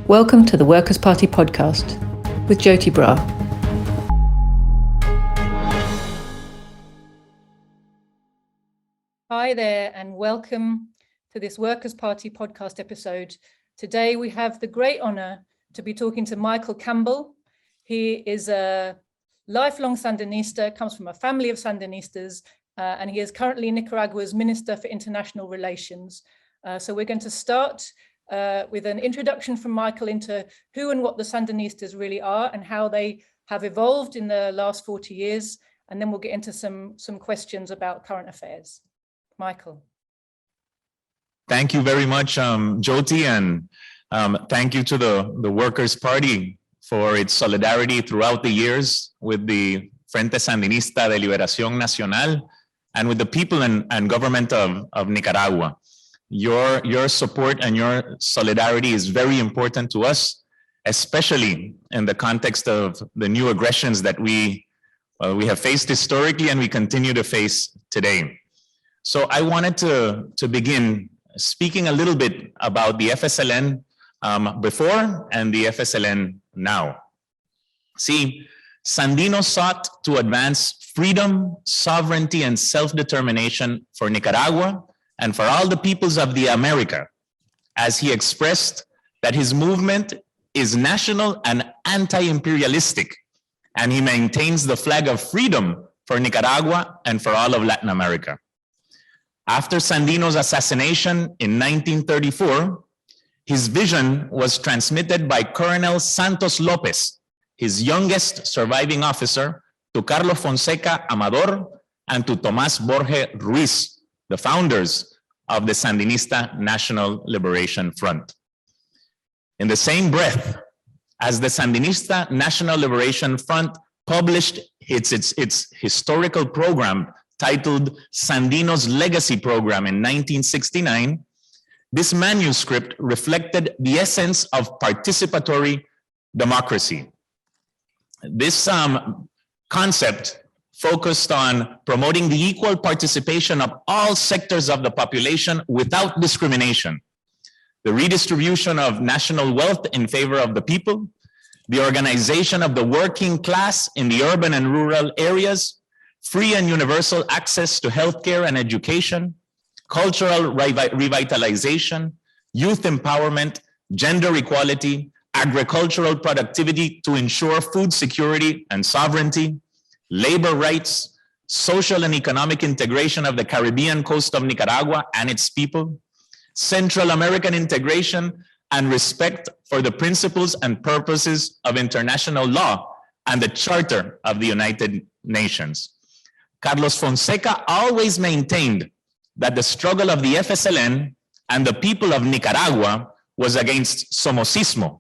Welcome to the Workers' Party podcast with Joti Bra. Hi there and welcome to this Workers' Party podcast episode. Today we have the great honour to be talking to Michael Campbell. He is a lifelong Sandinista, comes from a family of Sandinistas, and he is currently Nicaragua's Minister for International Relations. So we're going to start with an introduction from Michael into who and what the Sandinistas really are and how they have evolved in the last 40 years. And then we'll get into some questions about current affairs. Michael. Thank you very much, Joti, and thank you to the Workers' Party for its solidarity throughout the years with the Frente Sandinista de Liberación Nacional and with the people and government of Nicaragua. Your support and your solidarity is very important to us, especially in the context of the new aggressions that we have faced historically and we continue to face today. So I wanted to begin speaking a little bit about the Fsln before and the Fsln now. See, Sandino sought to advance freedom, sovereignty, and self-determination for Nicaragua and for all the peoples of the America, as he expressed that his movement is national and anti-imperialistic, and he maintains the flag of freedom for Nicaragua and for all of Latin America. After Sandino's assassination in 1934, his vision was transmitted by Colonel Santos Lopez, his youngest surviving officer, to Carlos Fonseca Amador and to Tomás Borge Ruiz, the founders of the Sandinista National Liberation Front. In the same breath, as the Sandinista National Liberation Front published its historical program titled Sandino's Legacy Program in 1969, this manuscript reflected the essence of participatory democracy. This concept focused on promoting the equal participation of all sectors of the population without discrimination, the redistribution of national wealth in favor of the people, the organization of the working class in the urban and rural areas, free and universal access to healthcare and education, cultural revitalization, youth empowerment, gender equality, agricultural productivity to ensure food security and sovereignty, labor rights, social and economic integration of the Caribbean coast of Nicaragua and its people, Central American integration and respect for the principles and purposes of international law and the Charter of the United Nations. Carlos Fonseca always maintained that the struggle of the Fsln and the people of Nicaragua was against somocismo,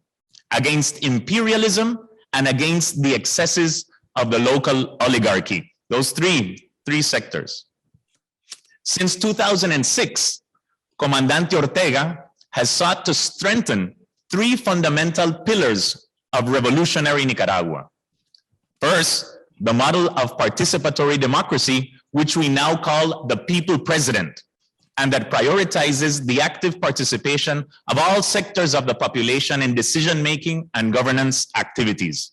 against imperialism, and against the excesses of the local oligarchy. Those three sectors. Since 2006, Comandante Ortega has sought to strengthen three fundamental pillars of revolutionary Nicaragua. First, the model of participatory democracy, which we now call the people president, and that prioritizes the active participation of all sectors of the population in decision-making and governance activities.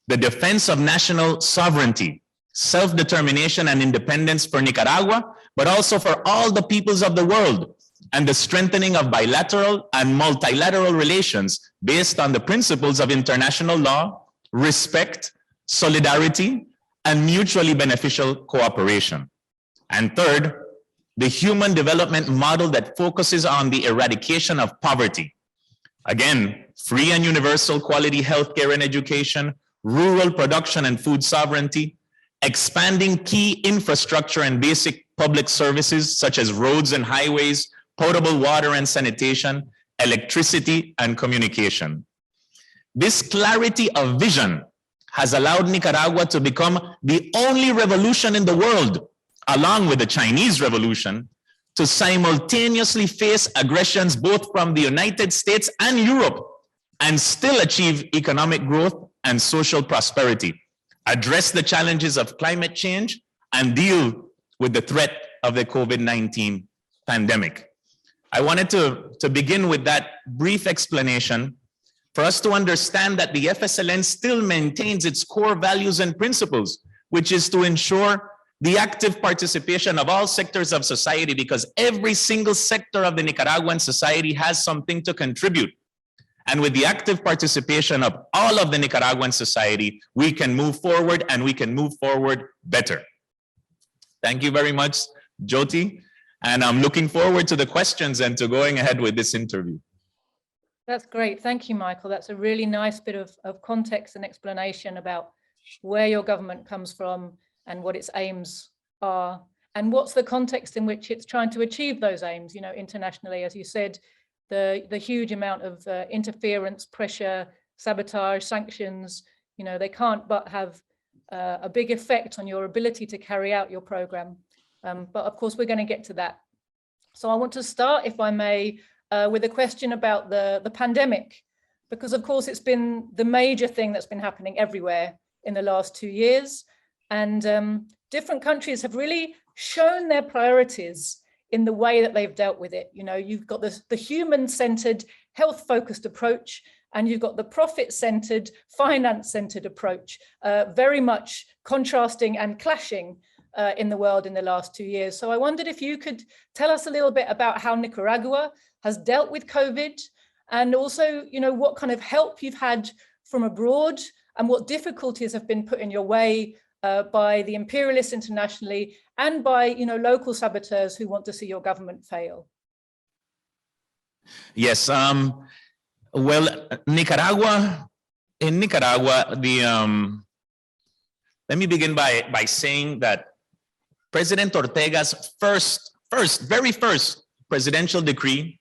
The defense of national sovereignty, self-determination and independence for Nicaragua, but also for all the peoples of the world, and the strengthening of bilateral and multilateral relations based on the principles of international law, respect, solidarity, and mutually beneficial cooperation. And third, the human development model that focuses on the eradication of poverty. Again, free and universal quality healthcare and education, rural production and food sovereignty, expanding key infrastructure and basic public services such as roads and highways, potable water and sanitation, electricity and communication. This clarity of vision has allowed Nicaragua to become the only revolution in the world, along with the Chinese Revolution, to simultaneously face aggressions both from the United States and Europe and still achieve economic growth and social prosperity, address the challenges of climate change, and deal with the threat of the COVID-19 pandemic. I wanted to begin with that brief explanation for us to understand that the Fsln still maintains its core values and principles, which is to ensure the active participation of all sectors of society, because every single sector of the Nicaraguan society has something to contribute. And with the active participation of all of the Nicaraguan society, we can move forward, and we can move forward better. Thank you very much, Joti. And I'm looking forward to the questions and to going ahead with this interview. That's great. Thank you, Michael. That's a really nice bit of context and explanation about where your government comes from and what its aims are, and what's the context in which it's trying to achieve those aims, you know, internationally. As you said, the huge amount of interference, pressure, sabotage, sanctions, you know, they can't but have a big effect on your ability to carry out your program. But of course, we're going to get to that. So I want to start, if I may, with a question about the pandemic, because of course it's been the major thing that's been happening everywhere in the last 2 years. And different countries have really shown their priorities in the way that they've dealt with it. You know, you've got the human-centered, health-focused approach, and you've got the profit-centered, finance-centered approach, very much contrasting and clashing in the world in the last 2 years. So I wondered if you could tell us a little bit about how Nicaragua has dealt with COVID, and also, you know, what kind of help you've had from abroad and what difficulties have been put in your way by the imperialists internationally and by, you know, local saboteurs who want to see your government fail. Yes, well, in Nicaragua, let me begin by saying that President Ortega's very first presidential decree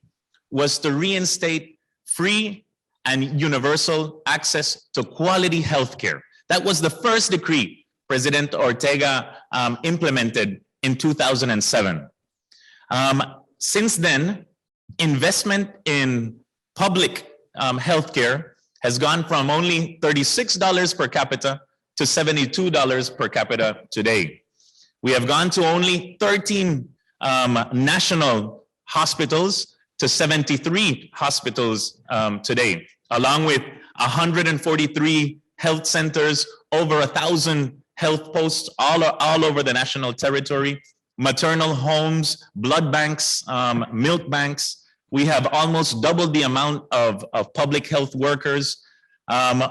was to reinstate free and universal access to quality healthcare. That was the first decree President Ortega implemented in 2007. Since then, investment in public healthcare has gone from only $36 per capita to $72 per capita today. We have gone to only 13 national hospitals to 73 hospitals today, along with 143 health centers, over 1,000 health posts all over the national territory, maternal homes, blood banks, milk banks. We have almost doubled the amount of public health workers.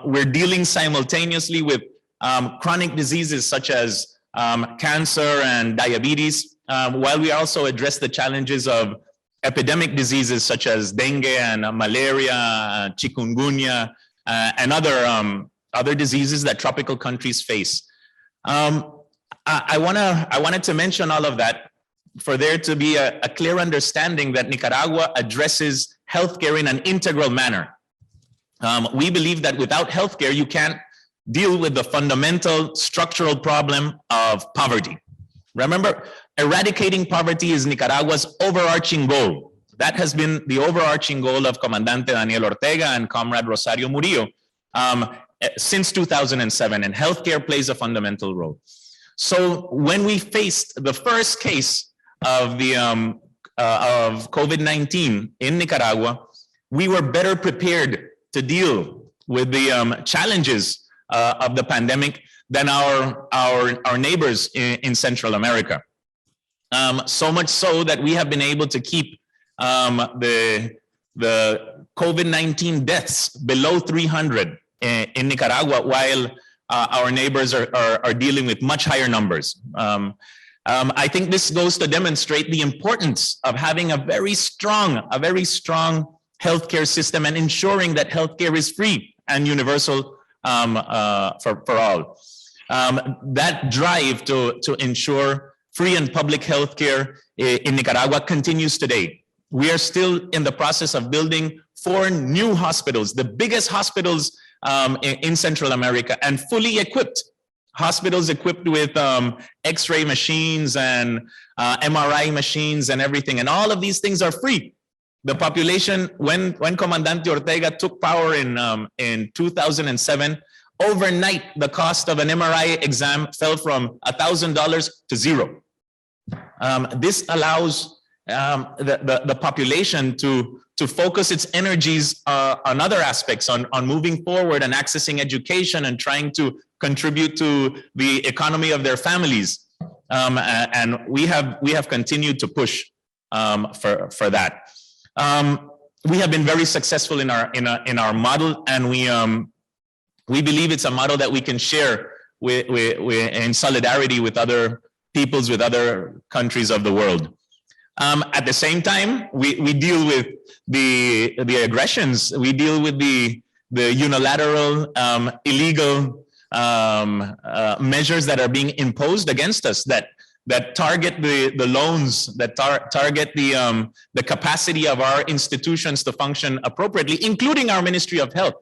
We're dealing simultaneously with chronic diseases such as cancer and diabetes, while we also address the challenges of epidemic diseases such as dengue and malaria, chikungunya, and other diseases that tropical countries face. I wanted to mention all of that for there to be a clear understanding that Nicaragua addresses healthcare in an integral manner. We believe that without healthcare, you can't deal with the fundamental structural problem of poverty. Remember, eradicating poverty is Nicaragua's overarching goal. That has been the overarching goal of Comandante Daniel Ortega and Comrade Rosario Murillo since 2007, and healthcare plays a fundamental role. So when we faced the first case of of COVID-19 in Nicaragua, we were better prepared to deal with the challenges of the pandemic than our neighbors in Central America. So much so that we have been able to keep the COVID-19 deaths below 300 in Nicaragua, while our neighbors are dealing with much higher numbers. I think this goes to demonstrate the importance of having a very strong healthcare system and ensuring that healthcare is free and universal for all. That drive to ensure free and public healthcare in Nicaragua continues today. We are still in the process of building 4 new hospitals, the biggest hospitals in Central America, and fully equipped hospitals equipped with X-ray machines and MRI machines and everything. And all of these things are free. The population, when Comandante Ortega took power in 2007, overnight, the cost of an MRI exam fell from $1,000 to 0. This allows the population to focus its energies on other aspects, on moving forward and accessing education and trying to contribute to the economy of their families. And we have continued to push for that. We have been very successful in our model, and we believe it's a model that we can share in solidarity with other peoples, with other countries of the world. At the same time, we deal with the aggressions. We deal with the unilateral, illegal measures that are being imposed against us, that target the loans, that target the capacity of our institutions to function appropriately, including our Ministry of Health.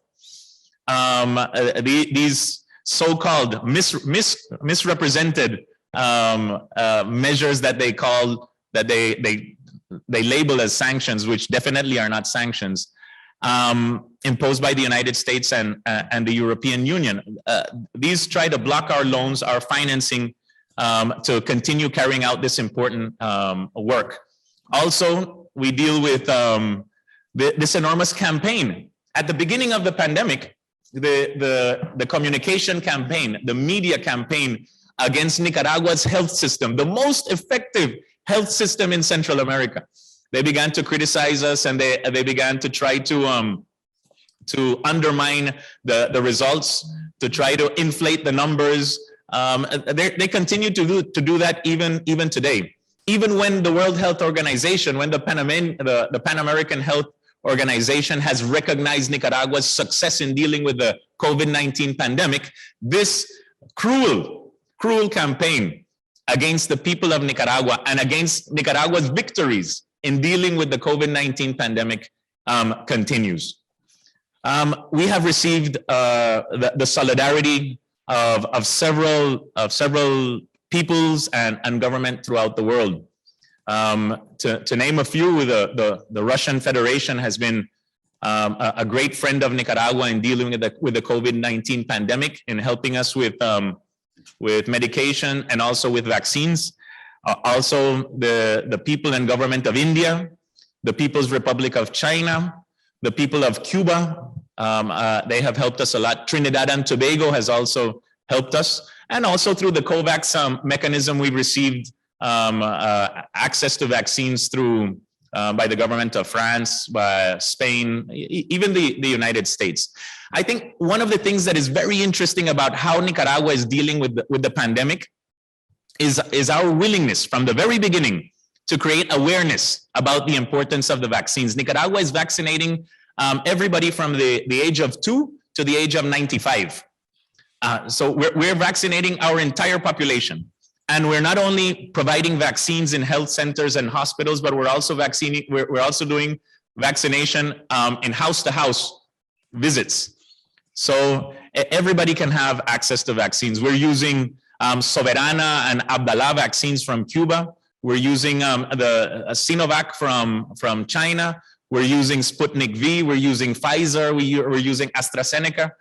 These so-called misrepresented measures that they call, that they label as sanctions, which definitely are not sanctions, imposed by the United States and the European Union. These try to block our loans, our financing, to continue carrying out this important work. Also, we deal with this enormous campaign. At the beginning of the pandemic, the communication campaign, the media campaign against Nicaragua's health system, the most effective health system in Central America. They began to criticize us, and they began to try to undermine the results, to try to inflate the numbers. They continue to do that even today. Even when the World Health Organization, when the Pan American Health Organization has recognized Nicaragua's success in dealing with the COVID-19 pandemic, this cruel campaign against the people of Nicaragua and against Nicaragua's victories in dealing with the COVID-19 pandemic continues. We have received the solidarity of several peoples and government throughout the world. To name a few, the Russian Federation has been a great friend of Nicaragua in dealing with the COVID-19 pandemic, in helping us with medication and also with vaccines. Also, the people and government of India, the People's Republic of China, the people of Cuba, they have helped us a lot. Trinidad and Tobago has also helped us. And also through the COVAX mechanism, we've received access to vaccines through by the government of France, by Spain, even the United States. I think one of the things that is very interesting about how Nicaragua is dealing with the pandemic is our willingness from the very beginning to create awareness about the importance of the vaccines. Nicaragua is vaccinating everybody from the age of 2 to the age of 95. So we're vaccinating our entire population. And we're not only providing vaccines in health centers and hospitals, but we're also doing vaccination in house-to-house visits. So everybody can have access to vaccines. We're using Soberana and Abdallah vaccines from Cuba. We're using the Sinovac from China. We're using Sputnik V. We're using Pfizer. We're using AstraZeneca.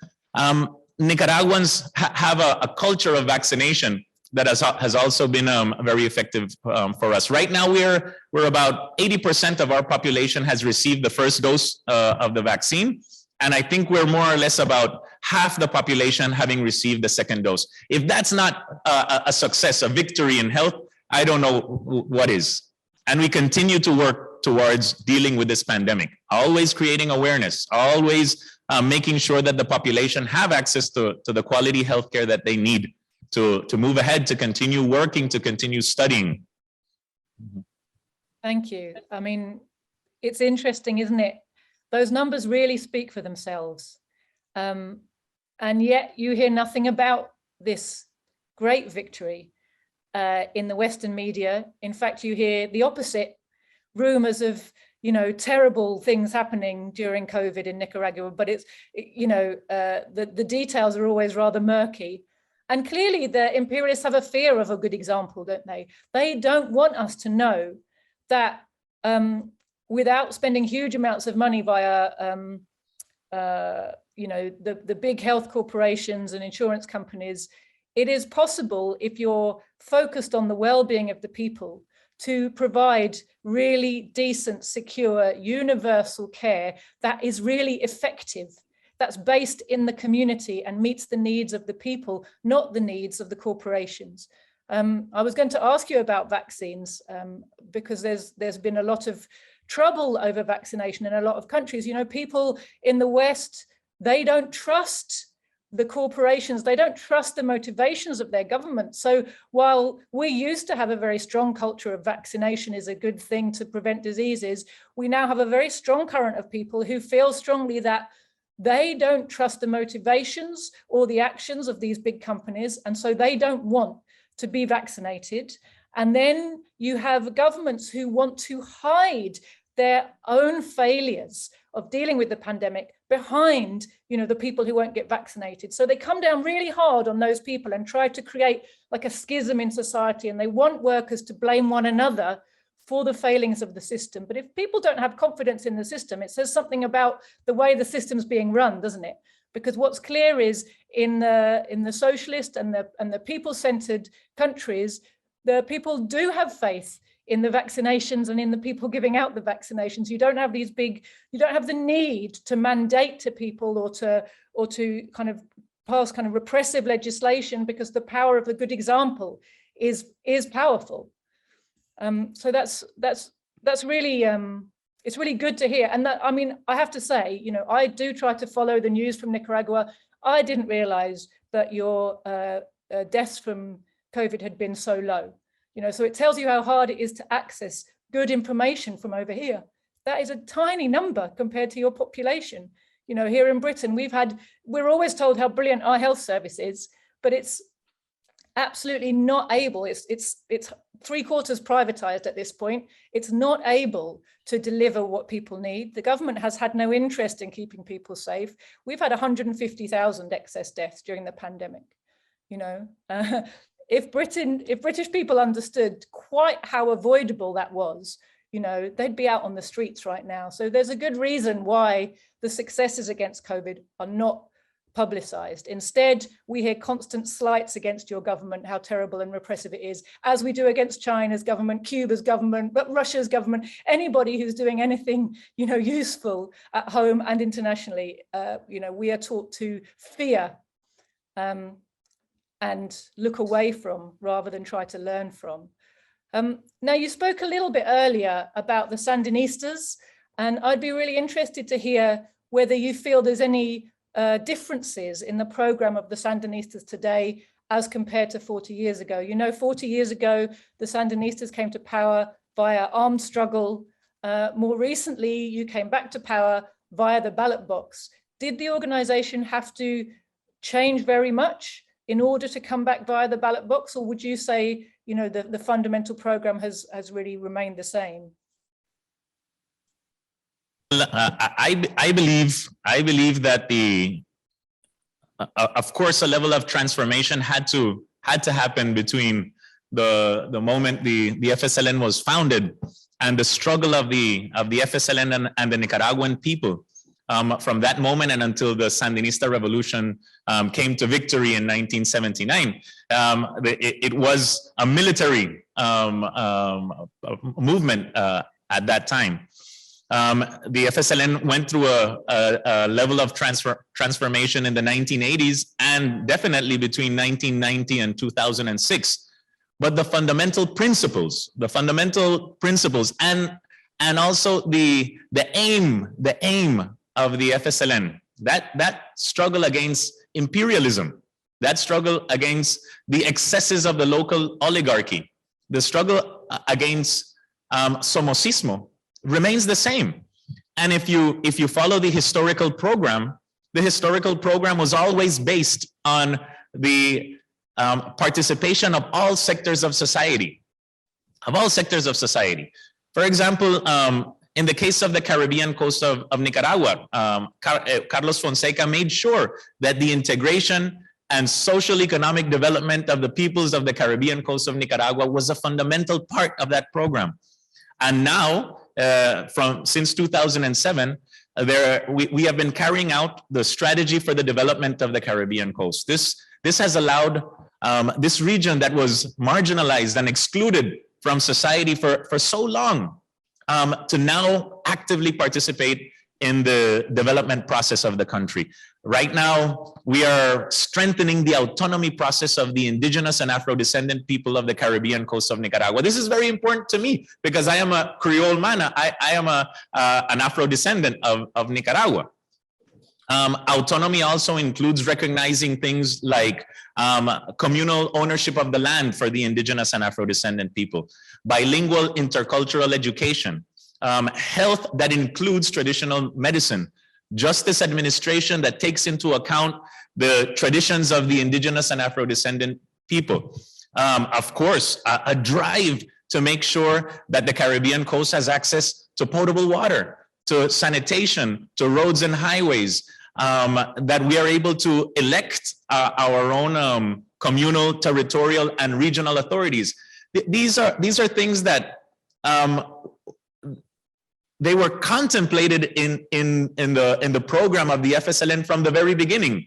Nicaraguans have a culture of vaccination that has also been very effective for us. Right now, we're about 80% of our population has received the first dose of the vaccine. And I think we're more or less about half the population having received the second dose. If that's not a success, a victory in health, I don't know what is. And we continue to work towards dealing with this pandemic, always creating awareness, always making sure that the population have access to the quality healthcare that they need to move ahead, to continue working, to continue studying. Thank you. I mean, it's interesting, isn't it? Those numbers really speak for themselves. And yet you hear nothing about this great victory in the Western media. In fact, you hear the opposite, rumors of, terrible things happening during COVID in Nicaragua, but it's, the details are always rather murky. And clearly the imperialists have a fear of a good example, don't they? They don't want us to know that without spending huge amounts of money via, the big health corporations and insurance companies, it is possible, if you're focused on the well-being of the people, to provide really decent, secure, universal care that is really effective, that's based in the community and meets the needs of the people, not the needs of the corporations. I was going to ask you about vaccines because there's been a lot of trouble over vaccination in a lot of countries. You know, people in the West, they don't trust the corporations, they don't trust the motivations of their government. So while we used to have a very strong culture of vaccination is a good thing to prevent diseases, we now have a very strong current of people who feel strongly that they don't trust the motivations or the actions of these big companies, and so they don't want to be vaccinated. And then you have governments who want to hide their own failures of dealing with the pandemic behind, you know, the people who won't get vaccinated. So they come down really hard on those people and try to create like a schism in society, and they want workers to blame one another for the failings of the system. But if people don't have confidence in the system, it says something about the way the system's being run, doesn't it? Because what's clear is in the socialist and the people-centered countries, the people do have faith in the vaccinations and in the people giving out the vaccinations. You don't have these big, you don't have the need to mandate to people or to kind of pass kind of repressive legislation, because the power of the good example is powerful. So that's really it's really good to hear. And that, I mean, I have to say, you know, I do try to follow the news from Nicaragua. I didn't realize that your deaths from COVID had been so low. You know, so it tells you how hard it is to access good information from over here. That is a tiny number compared to your population. You know, here in Britain, we're always told how brilliant our health service is, but it's absolutely not able. It's 3/4 privatized at this point. It's not able to deliver what people need. The government has had no interest in keeping people safe. We've had 150,000 excess deaths during the pandemic. You know, if British people understood quite how avoidable that was, you know, they'd be out on the streets right now. So there's a good reason why the successes against COVID are not publicized. Instead, we hear constant slights against your government, how terrible and repressive it is, as we do against China's government, Cuba's government, but Russia's government, anybody who's doing anything, you know, useful at home and internationally. You know, we are taught to fear and look away from rather than try to learn from. Now, you spoke a little bit earlier about the Sandinistas, and I'd be really interested to hear whether you feel there's any differences in the program of the Sandinistas today as compared to 40 years ago. You know, 40 years ago, the Sandinistas came to power via armed struggle. More recently, you came back to power via the ballot box. Did the organization have to change very much in order to come back via the ballot box, or would you say, you know, the fundamental program has really remained the same? I believe that of course, a level of transformation had to happen between the moment the Fsln was founded and the struggle of the Fsln and the Nicaraguan people. From that moment and until the Sandinista revolution came to victory in 1979, it was a military movement at that time. The Fsln went through a level of transformation in the 1980s and definitely between 1990 and 2006. But the fundamental principles and also the aim of the Fsln, that struggle against imperialism, that struggle against the excesses of the local oligarchy, the struggle against somocismo remains the same. And if you follow the historical program was always based on the participation of all sectors of society, For example, in the case of the Caribbean coast of Nicaragua, Carlos Fonseca made sure that the integration and social economic development of the peoples of the Caribbean coast of Nicaragua was a fundamental part of that program. And now, since 2007, we have been carrying out the strategy for the development of the Caribbean coast. This has allowed this region that was marginalized and excluded from society for so long, to now actively participate in the development process of the country. Right now, we are strengthening the autonomy process of the indigenous and Afro-descendant people of the Caribbean coast of Nicaragua. This is very important to me because I am a Creole man. I am an Afro-descendant of Nicaragua. Autonomy also includes recognizing things like communal ownership of the land for the indigenous and Afro-descendant people, bilingual intercultural education, health that includes traditional medicine, justice administration that takes into account the traditions of the indigenous and Afro-descendant people. Of course, a drive to make sure that the Caribbean coast has access to potable water, to sanitation, to roads and highways, that we are able to elect our own communal, territorial, and regional authorities. These are things that they were contemplated in the program of the Fsln from the very beginning,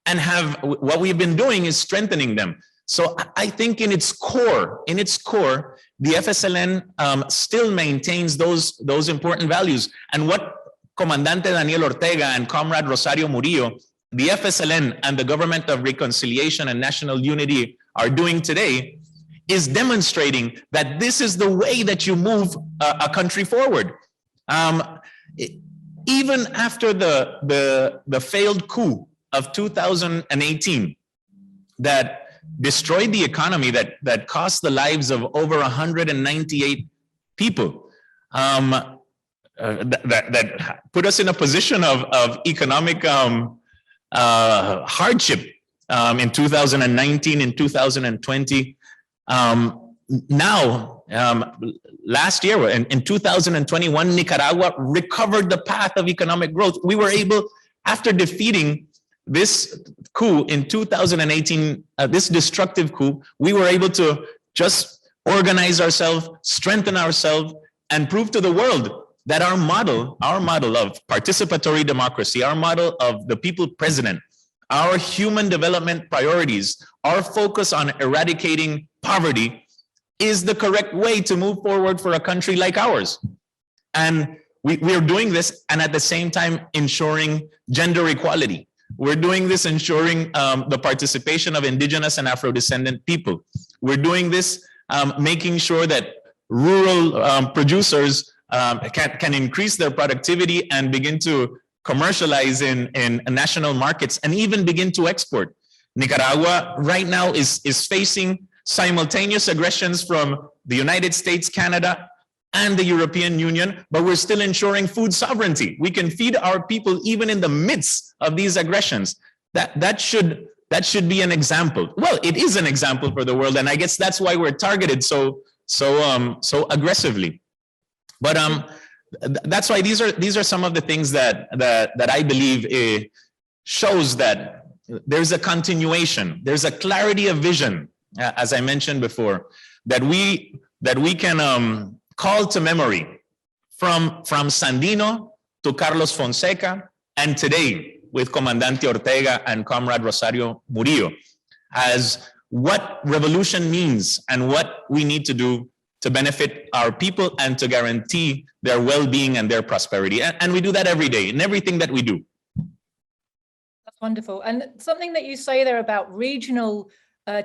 and what we've been doing is strengthening them. So I think in its core, the Fsln still maintains those important values. And what Comandante Daniel Ortega and Comrade Rosario Murillo, the Fsln and the Government of Reconciliation and National Unity are doing today is demonstrating that this is the way that you move a country forward. Even after the failed coup of 2018 that destroyed the economy, that cost the lives of over 198 people, that put us in a position of economic hardship in 2019 and 2020. Now, last year, in 2021, Nicaragua recovered the path of economic growth. We were able, after defeating this coup in 2018, this destructive coup, we were able to just organize ourselves, strengthen ourselves, and prove to the world that our model of participatory democracy, our model of the people president, our human development priorities, our focus on eradicating poverty is the correct way to move forward for a country like ours. And we are doing this, and at the same time ensuring gender equality. We're doing this ensuring the participation of indigenous and Afro-descendant people. We're doing this making sure that rural producers can increase their productivity and begin to commercialize in national markets and even begin to export. Nicaragua right now is facing simultaneous aggressions from the United States, Canada, and the European Union, but we're still ensuring food sovereignty. We can feed our people even in the midst of these aggressions. That should be an example. Well, it is an example for the world, and I guess that's why we're targeted so aggressively. But that's why these are some of the things that I believe shows that there's a continuation, there's a clarity of vision, as I mentioned before, that we can call to memory from Sandino to Carlos Fonseca, and today with Comandante Ortega and Comrade Rosario Murillo, as what revolution means and what we need to do to benefit our people and to guarantee their well-being and their prosperity. And we do that every day in everything that we do. That's wonderful. And something that you say there about regional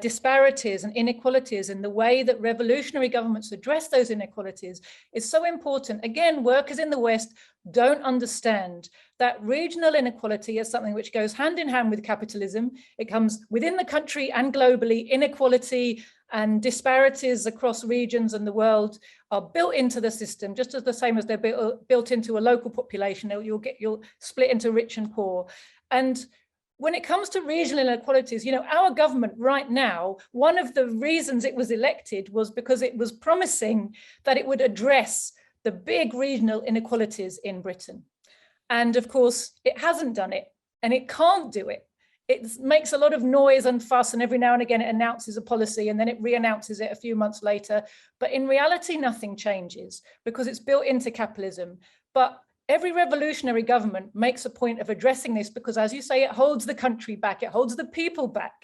disparities and inequalities and the way that revolutionary governments address those inequalities is so important. Again, workers in the West don't understand that regional inequality is something which goes hand in hand with capitalism. It comes within the country and globally. Inequality and disparities across regions and the world are built into the system, just as the same as they're built into a local population. You'll split into rich and poor. And when it comes to regional inequalities, you know, our government right now, one of the reasons it was elected was because it was promising that it would address the big regional inequalities in Britain. And of course, it hasn't done it, and it can't do it. It makes a lot of noise and fuss, and every now and again it announces a policy and then it re-announces it a few months later. But in reality, nothing changes because it's built into capitalism. But every revolutionary government makes a point of addressing this because, as you say, it holds the country back, it holds the people back.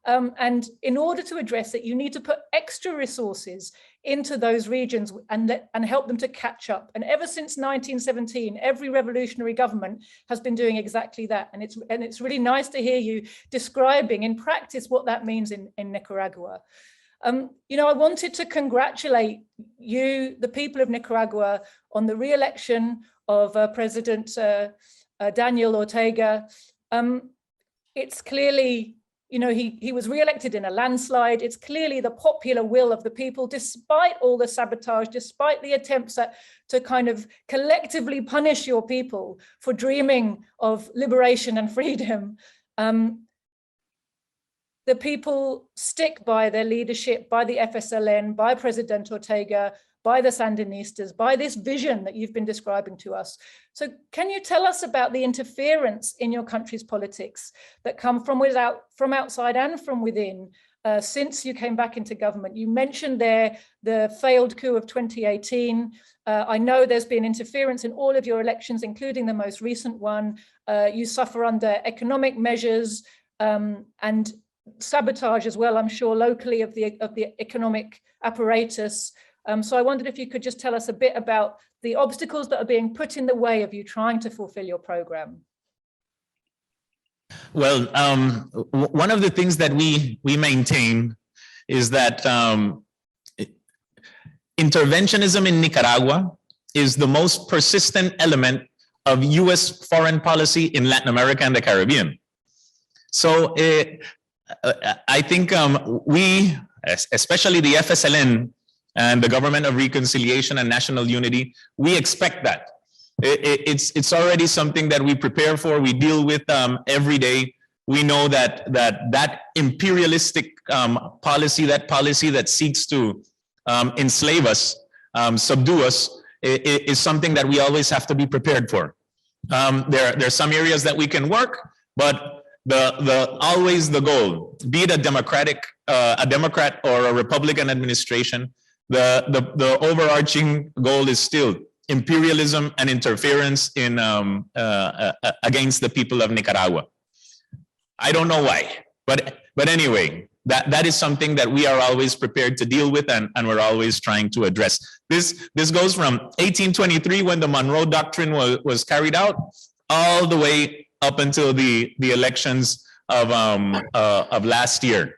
And in order to address it, you need to put extra resources into those regions and help them to catch up. And ever since 1917, every revolutionary government has been doing exactly that. And it's really nice to hear you describing in practice what that means in Nicaragua. You know, I wanted to congratulate you, the people of Nicaragua, on the re-election of President Daniel Ortega. It's clearly, you know, he was re-elected in a landslide. It's clearly the popular will of the people, despite all the sabotage, despite the attempts to kind of collectively punish your people for dreaming of liberation and freedom. The people stick by their leadership, by the Fsln, by President Ortega, by the Sandinistas, by this vision that you've been describing to us. So can you tell us about the interference in your country's politics that come from outside and from within since you came back into government? You mentioned there the failed coup of 2018. I know there's been interference in all of your elections, including the most recent one. You suffer under economic measures and sabotage as well, I'm sure, locally of the economic apparatus. So I wondered if you could just tell us a bit about the obstacles that are being put in the way of you trying to fulfill your program. Well, one of the things that we maintain is that interventionism in Nicaragua is the most persistent element of US foreign policy in Latin America and the Caribbean. So I think we, especially the Fsln and the Government of Reconciliation and National Unity, we expect that. It's already something that we prepare for, we deal with every day. We know that imperialistic policy, that policy that seeks to enslave us, subdue us, is something that we always have to be prepared for. There are some areas that we can work, but always the goal, be it a Democrat or a Republican administration, the overarching goal is still imperialism and interference in against the people of Nicaragua. I don't know why, but anyway, that is something that we are always prepared to deal with, and we're always trying to address. This goes from 1823, when the Monroe Doctrine was carried out, all the way up until the elections of last year.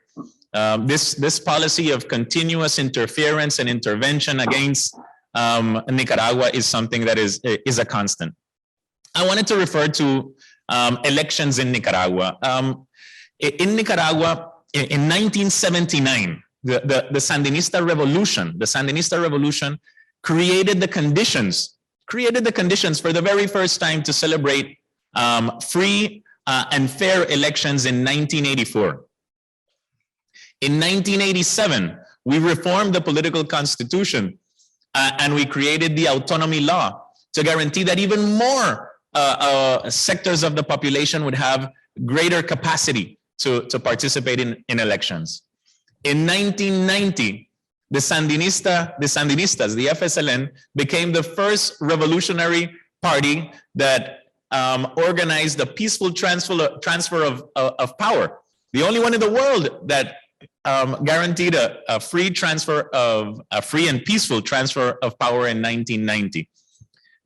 This policy of continuous interference and intervention against Nicaragua is something that is a constant. I wanted to refer to elections in Nicaragua. In Nicaragua, in 1979, the Sandinista revolution created the conditions for the very first time to celebrate free and fair elections in 1984. In 1987, we reformed the political constitution and we created the autonomy law to guarantee that even more sectors of the population would have greater capacity to participate in elections. In 1990, the Sandinistas, the Fsln, became the first revolutionary party that organized a peaceful transfer of power. The only one in the world that guaranteed a free and peaceful transfer of power in 1990.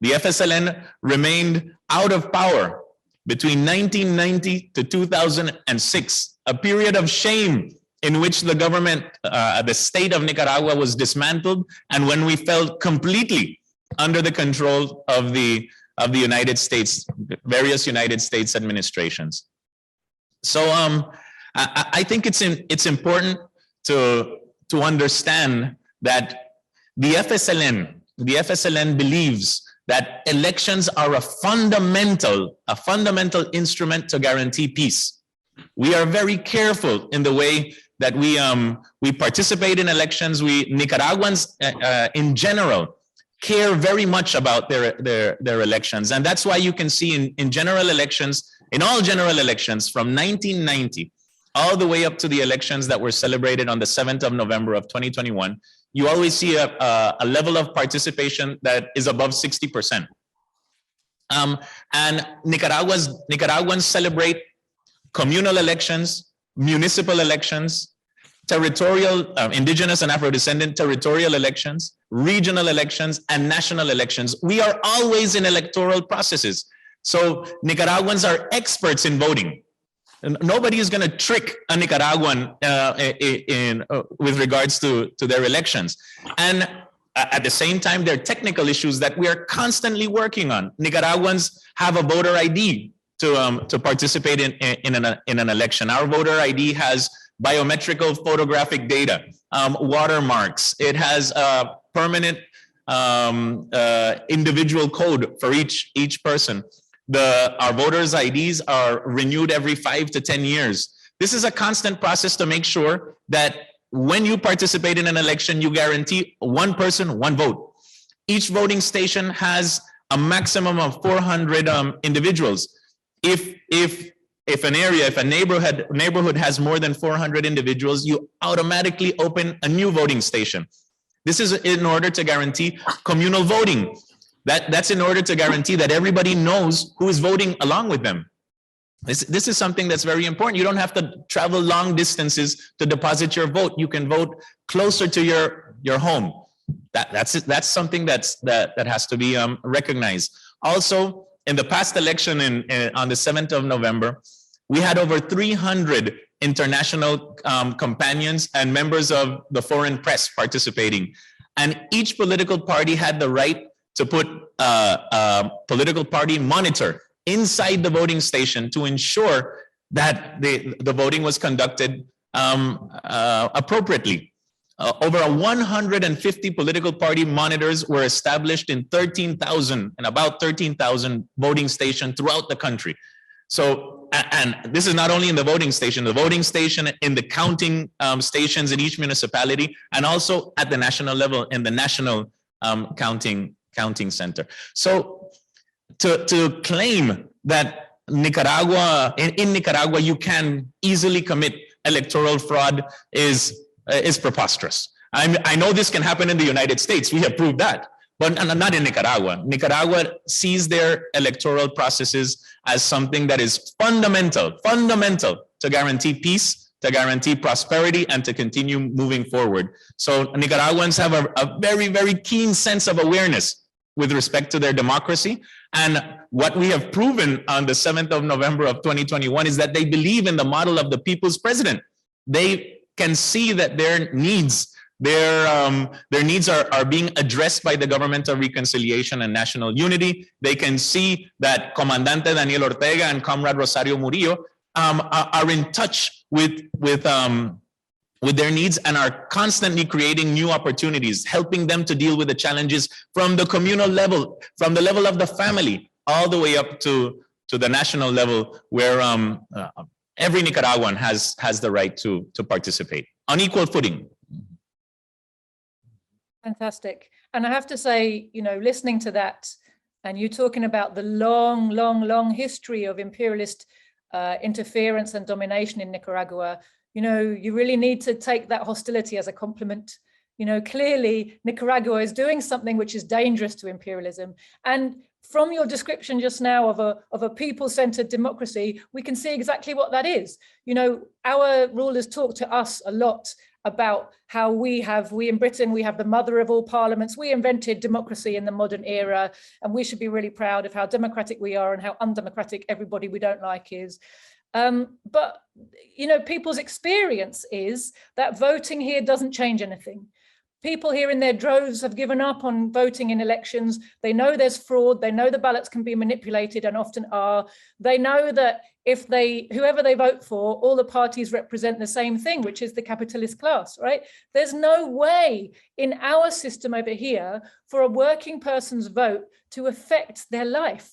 The Fsln remained out of power between 1990 to 2006, a period of shame in which the government, the state of Nicaragua, was dismantled, and when we felt completely under the control of the United States, various United States administrations. So I think it's important to understand that the Fsln believes that elections are a fundamental instrument to guarantee peace. We are very careful in the way that we participate in elections. Nicaraguans in general care very much about their elections, and that's why you can see in general elections, in all general elections from 1990 all the way up to the elections that were celebrated on the 7th of November of 2021, you always see a level of participation that is above 60%. And Nicaraguans celebrate communal elections municipal elections, territorial, indigenous and Afro-descendant territorial elections, regional elections, and national elections. We are always in electoral processes. So Nicaraguans are experts in voting. And nobody is going to trick a Nicaraguan with regards to their elections. And at the same time, there are technical issues that we are constantly working on. Nicaraguans have a voter ID to participate in an election. Our voter ID has biometrical photographic data, watermarks. It has a permanent individual code for each person. Our voters' IDs are renewed every 5 to 10 years. This is a constant process to make sure that when you participate in an election, you guarantee one person, one vote. Each voting station has a maximum of 400 individuals. If a neighborhood has more than 400 individuals, you automatically open a new voting station. This is in order to guarantee communal voting. That's in order to guarantee that everybody knows who is voting along with them. This is something that's very important. You don't have to travel long distances to deposit your vote. You can vote closer to your home. That's something that has to be recognized. Also, in the past election on the 7th of November, we had over 300 international companions and members of the foreign press participating. And each political party had the right to put a political party monitor inside the voting station to ensure that the voting was conducted appropriately. Over 150 political party monitors were established in about 13,000 voting stations throughout the country. So, and this is not only in the voting station in the counting stations in each municipality, and also at the national level in the national counting center. So to claim that Nicaragua, in Nicaragua, you can easily commit electoral fraud is preposterous. I know this can happen in the United States. We have proved that, but not in Nicaragua. Nicaragua sees their electoral processes as something that is fundamental to guarantee peace, to guarantee prosperity, and to continue moving forward. So Nicaraguans have a very, very keen sense of awareness with respect to their democracy. And what we have proven on the 7th of November of 2021 is that they believe in the model of the people's president. They can see that their needs are being addressed by the government of reconciliation and national unity. They can see that Comandante Daniel Ortega and Comrade Rosario Murillo are in touch with their needs and are constantly creating new opportunities, helping them to deal with the challenges from the communal level, from the level of the family, all the way up to the national level, where every Nicaraguan has the right to participate on equal footing. Fantastic. And I have to say, listening to that, and you talking about the long history of imperialist interference and domination in Nicaragua, you really need to take that hostility as a compliment. Clearly Nicaragua is doing something which is dangerous to imperialism. And from your description just now of a people-centered democracy, we can see exactly what that is. Our rulers talk to us a lot about how we in Britain, we have the mother of all parliaments. We invented democracy in the modern era, and we should be really proud of how democratic we are and how undemocratic everybody we don't like is. But people's experience is that voting here doesn't change anything. People here in their droves have given up on voting in elections. They know there's fraud. They know the ballots can be manipulated and often are. They know that whoever they vote for, all the parties represent the same thing, which is the capitalist class, right? There's no way in our system over here for a working person's vote to affect their life.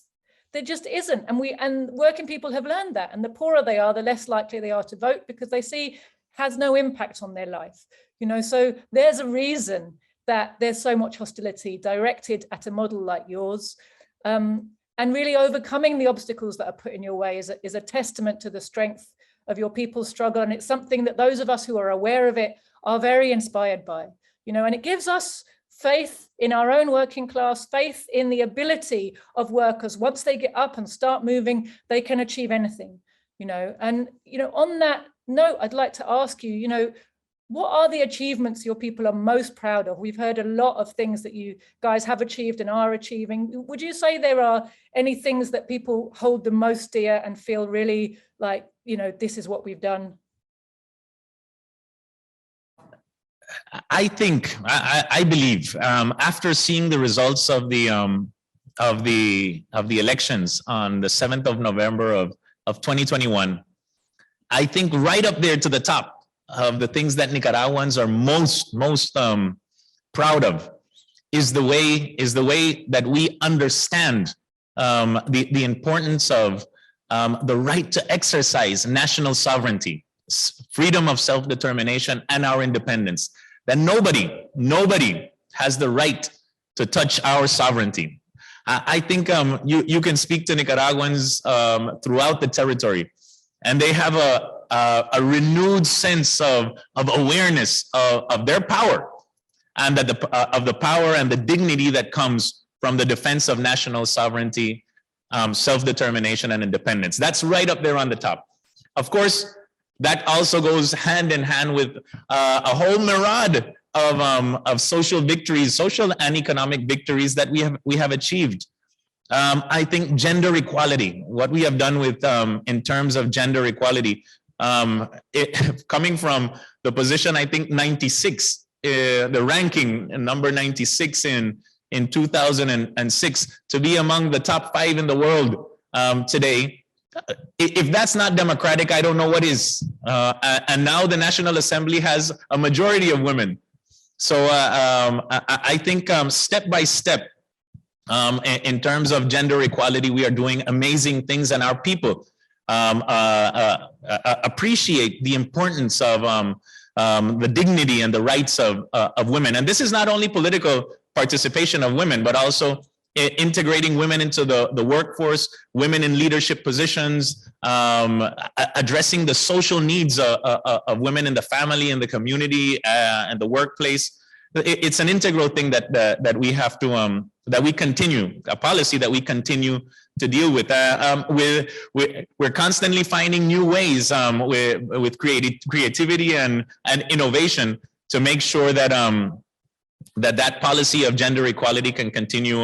There just isn't. And working people have learned that. And the poorer they are, the less likely they are to vote, because they see has no impact on their life. So there's a reason that there's so much hostility directed at a model like yours. And really overcoming the obstacles that are put in your way is a testament to the strength of your people's struggle. And it's something that those of us who are aware of it are very inspired by, and it gives us faith in our own working class, faith in the ability of workers. Once they get up and start moving, they can achieve anything, and, on that note, I'd like to ask you, what are the achievements your people are most proud of? We've heard a lot of things that you guys have achieved and are achieving. Would you say there are any things that people hold the most dear and feel really like, this is what we've done? I believe after seeing the results of the elections on the 7th of November of 2021, I think right up there to the top of the things that Nicaraguans are most proud of is the way that we understand the importance of the right to exercise national sovereignty, freedom of self-determination, and our independence. That nobody has the right to touch our sovereignty. I think you can speak to Nicaraguans throughout the territory, and they have a renewed sense of awareness of their power, and that of the power and the dignity that comes from the defense of national sovereignty, self-determination, and independence. That's right up there on the top. Of course, that also goes hand in hand with a whole myriad of social victories, social and economic victories that we have achieved. I think gender equality, what we have done with in terms of gender equality, coming from the position, I think 96, the ranking number 96 in 2006, to be among the top 5 in the world today. If that's not democratic, I don't know what is. And now the National Assembly has a majority of women. So I think step by step, in terms of gender equality, we are doing amazing things, and our people appreciate the importance of the dignity and the rights of women. And this is not only political participation of women, but also integrating women into the workforce, women in leadership positions, addressing the social needs of women in the family, in the community, and the workplace. It's an integral thing that we have to, that we continue, a policy that we continue to deal with. We're constantly finding new ways with creativity and innovation to make sure that that policy of gender equality can continue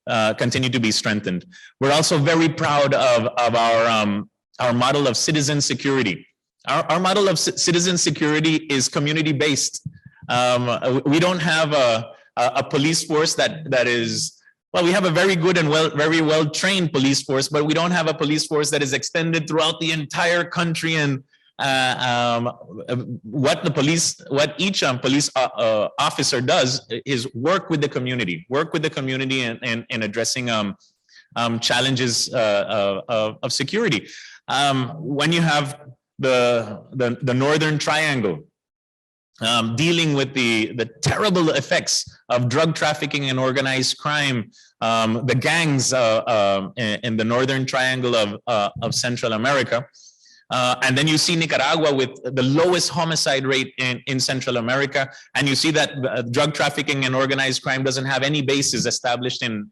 to be strengthened. We're also very proud of our model of citizen security. Our model of citizen security is community-based. We don't have a police force that is, well, we have a very good and very well trained police force, but we don't have a police force that is extended throughout the entire country. And what each police officer does is work with the community in addressing challenges of security. When you have the Northern Triangle dealing with the terrible effects of drug trafficking and organized crime, the gangs in the Northern Triangle of Central America. And then you see Nicaragua with the lowest homicide rate in Central America. And you see that drug trafficking and organized crime doesn't have any basis established in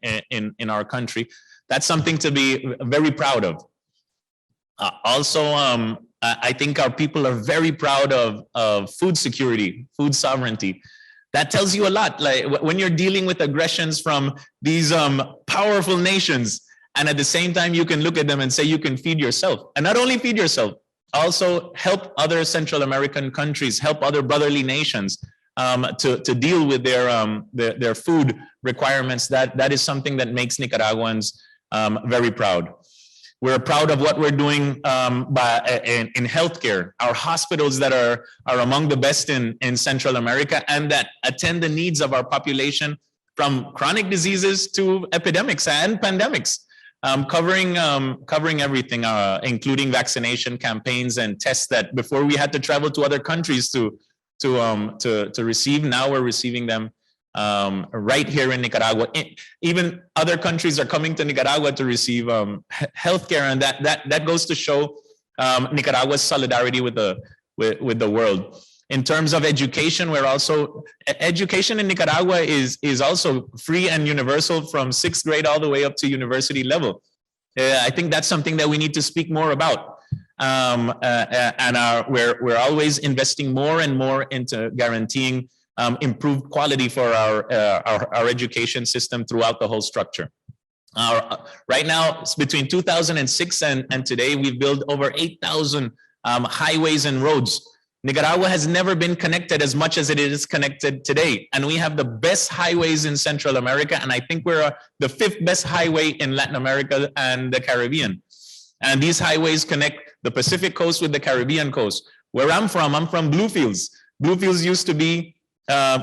our country. That's something to be very proud of. Also, I think our people are very proud of food security, food sovereignty. That tells you a lot. Like when you're dealing with aggressions from these powerful nations, and at the same time, you can look at them and say you can feed yourself. And not only feed yourself, also help other Central American countries, help other brotherly nations to deal with their food requirements. That is something that makes Nicaraguans very proud. We're proud of what we're doing in healthcare. Our hospitals that are among the best in Central America, and that attend the needs of our population from chronic diseases to epidemics and pandemics. Covering everything, including vaccination campaigns and tests that before we had to travel to other countries to receive. Now we're receiving them right here in Nicaragua. Even other countries are coming to Nicaragua to receive healthcare, and that goes to show Nicaragua's solidarity with the world. In terms of education, we're also, education in Nicaragua is also free and universal from 6th grade all the way up to university level. I think that's something that we need to speak more about. we're always investing more and more into guaranteeing improved quality for our education system throughout the whole structure. Right now, between 2006 and today, we've built over 8,000 highways and roads. Nicaragua has never been connected as much as it is connected today. And we have the best highways in Central America. And I think we're the 5th best highway in Latin America and the Caribbean. And these highways connect the Pacific coast with the Caribbean coast. Where I'm from Bluefields. Bluefields used to be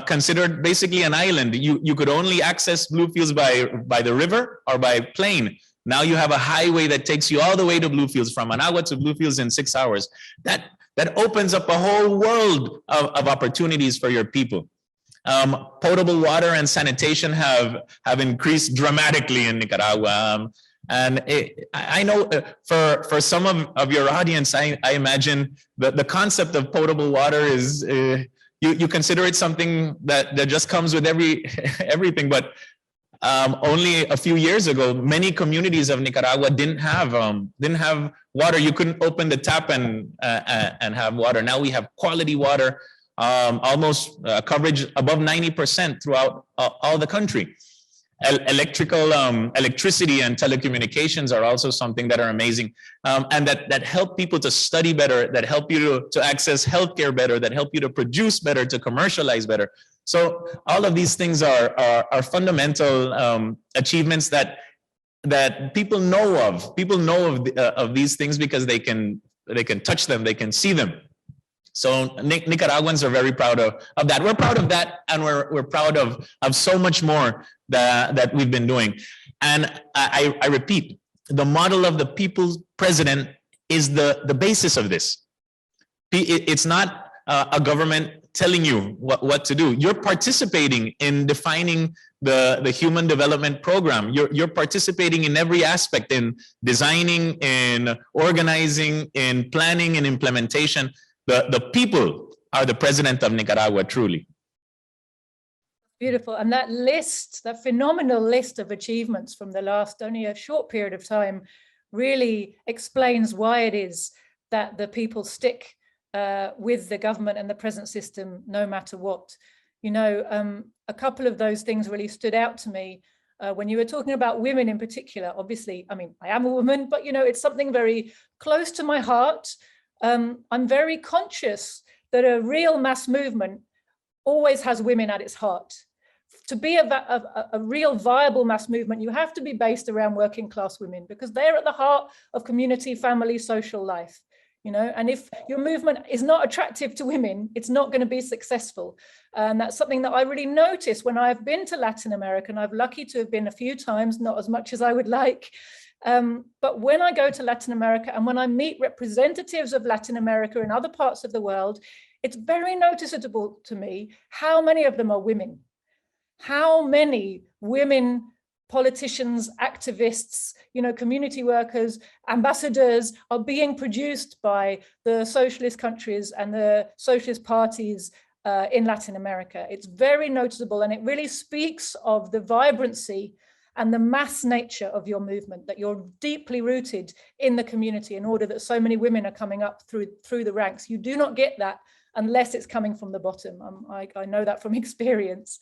considered basically an island. You could only access Bluefields by the river or by plane. Now you have a highway that takes you all the way to Bluefields, from Managua to Bluefields in 6 hours. That opens up a whole world of opportunities for your people. Potable water and sanitation have increased dramatically in Nicaragua. I know for some of your audience, I imagine the concept of potable water is, you consider it something that just comes with everything, but only a few years ago, many communities of Nicaragua didn't have water. You couldn't open the tap and have water. Now we have quality water, almost coverage above 90% throughout all the country. Electricity and telecommunications are also something that are amazing, and that help people to study better, that help you to access healthcare better, that help you to produce better, to commercialize better. So all of these things are fundamental achievements that people know of. People know of these things because they can touch them, they can see them. So Nicaraguans are very proud of that. We're proud of that, and we're proud of so much more that we've been doing. And I repeat, the model of the people's president is the basis of this. It's not a government telling you what to do. You're participating in defining the human development program. You're participating in every aspect, in designing, in organizing, in planning, and implementation. The people are the president of Nicaragua, truly. Beautiful. And that list, that phenomenal list of achievements from the last only a short period of time, really explains why it is that the people stick with the government and the present system no matter what. You know, a couple of those things really stood out to me when you were talking about women in particular. Obviously, I mean, I am a woman, but you know, it's something very close to my heart. I'm very conscious that a real mass movement always has women at its heart. To be a real viable mass movement, you have to be based around working class women, because they're at the heart of community, family, social life. You know, and if your movement is not attractive to women, it's not going to be successful. And that's something that I really noticed when I've been to Latin America, and I've lucky to have been a few times, not as much as I would like. But when I go to Latin America and when I meet representatives of Latin America in other parts of the world, it's very noticeable to me how many of them are women. How many women politicians, activists, you know, community workers, ambassadors are being produced by the socialist countries and the socialist parties in Latin America. It's very noticeable, and it really speaks of the vibrancy and the mass nature of your movement, that you're deeply rooted in the community in order that so many women are coming up through the ranks. You do not get that unless it's coming from the bottom. I know that from experience.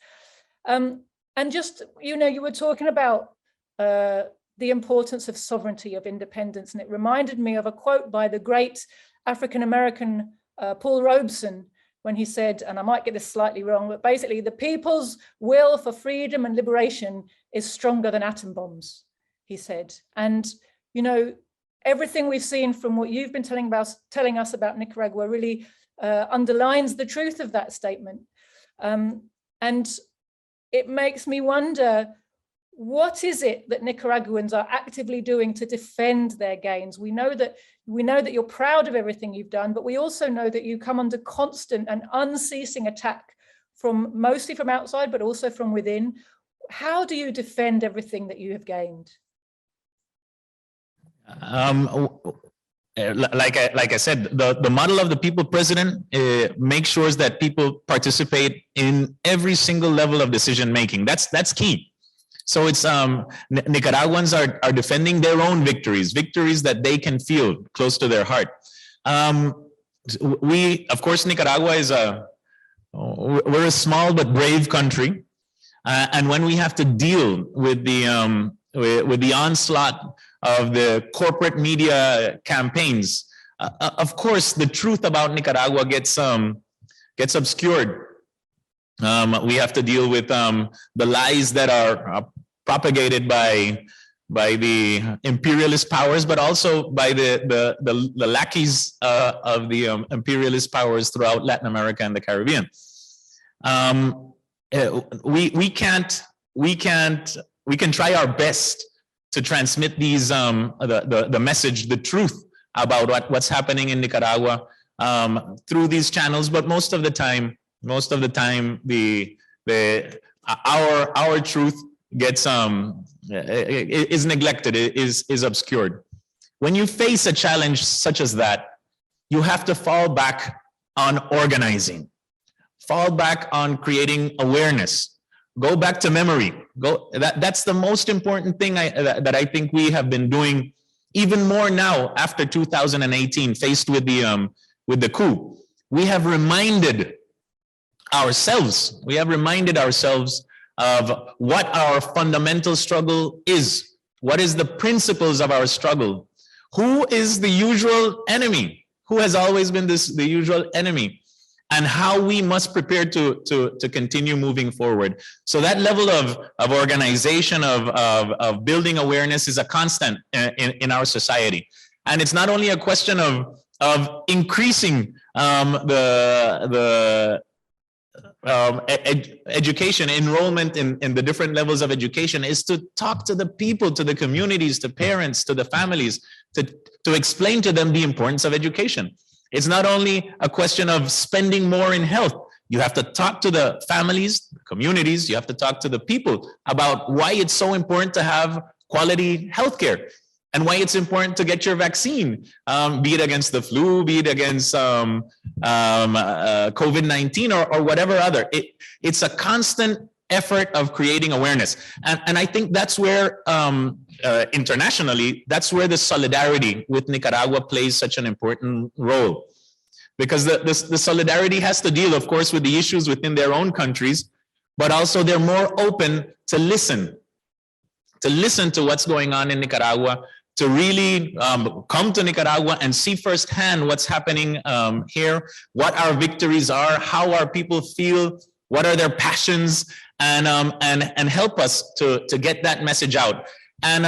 And just, you know, you were talking about the importance of sovereignty, of independence, and it reminded me of a quote by the great African-American Paul Robeson, when he said, and I might get this slightly wrong, but basically the people's will for freedom and liberation is stronger than atom bombs, he said. And, you know, everything we've seen from what you've been telling us about Nicaragua really underlines the truth of that statement. And it makes me wonder, what is it that Nicaraguans are actively doing to defend their gains? We know that you're proud of everything you've done, but we also know that you come under constant and unceasing attack from mostly from outside, but also from within. How do you defend everything that you have gained? Like I said, the model of the people president makes sure that people participate in every single level of decision making. That's key. So it's Nicaraguans are defending their own victories that they can feel close to their heart. Of course, Nicaragua is we're a small but brave country, and when we have to deal with the onslaught of the corporate media campaigns, of course, the truth about Nicaragua gets obscured. We have to deal with the lies that are propagated by the imperialist powers, but also by the lackeys of the imperialist powers throughout Latin America and the Caribbean. We can try our best to transmit these the message, the truth about what's happening in Nicaragua through these channels, but most of the time our truth gets is neglected, is obscured. When you face a challenge such as that, you have to fall back on organizing, fall back on creating awareness, go back to memory. That's the most important thing that I think we have been doing even more now after 2018, faced with the coup. We have reminded ourselves of what our fundamental struggle is. What is the principles of our struggle? Who is the usual enemy? Who has always been the usual enemy? And how we must prepare to continue moving forward. So that level of organization, of building awareness is a constant in our society. And it's not only a question of increasing education, enrollment in the different levels of education, is to talk to the people, to the communities, to parents, to the families, to explain to them the importance of education. It's not only a question of spending more in health. You have to talk to the families, the communities, you have to talk to the people about why it's so important to have quality healthcare and why it's important to get your vaccine, be it against the flu, be it against COVID-19 or whatever other. It's a constant effort of creating awareness. And I think that's where internationally, that's where the solidarity with Nicaragua plays such an important role. Because the solidarity has to deal, of course, with the issues within their own countries, but also they're more open to listen to what's going on in Nicaragua, to really come to Nicaragua and see firsthand what's happening here, what our victories are, how our people feel, what are their passions, and help us to get that message out. And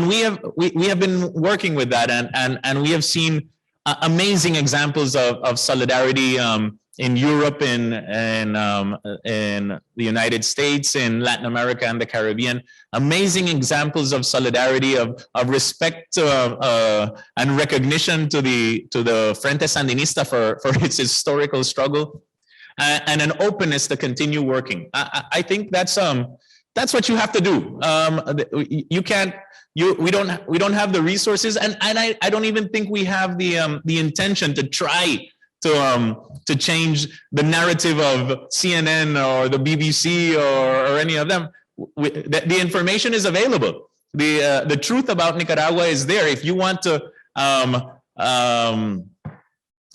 we have been working with that, and we have seen amazing examples of solidarity in Europe, in the United States, in Latin America and the Caribbean. Amazing examples of solidarity, of respect and recognition to the Frente Sandinista for its historical struggle, and an openness to continue working. I think that's what you have to do. You can't. We don't have the resources, and I don't even think we have the intention to try to change the narrative of CNN or the BBC or any of them. The information is available. The truth about Nicaragua is there. If you want to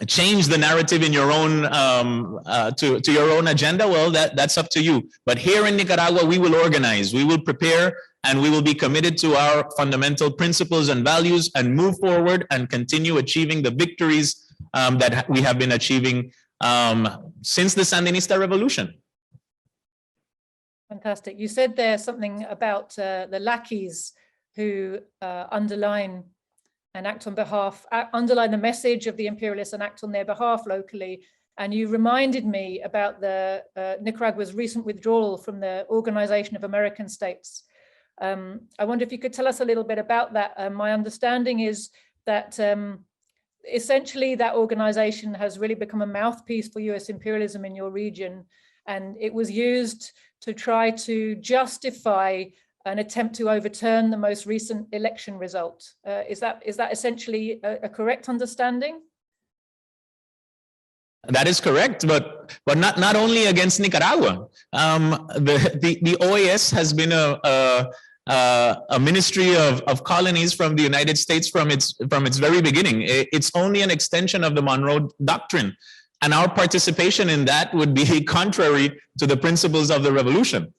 change the narrative in your own to your own agenda, well, that's up to you. But here in Nicaragua, we will organize, we will prepare, and we will be committed to our fundamental principles and values and move forward and continue achieving the victories that we have been achieving since the Sandinista revolution. Fantastic. You said there something about the lackeys who underline and act on behalf, underline the message of the imperialists and act on their behalf locally. And you reminded me about the Nicaragua's recent withdrawal from the Organization of American States. I wonder if you could tell us a little bit about that. My understanding is that essentially that organization has really become a mouthpiece for US imperialism in your region, and it was used to try to justify an attempt to overturn the most recent election result. Is that essentially a correct understanding? That is correct, but not only against Nicaragua. The OAS has been a ministry of colonies from the United States from its very beginning. It's only an extension of the Monroe Doctrine, and our participation in that would be contrary to the principles of the revolution.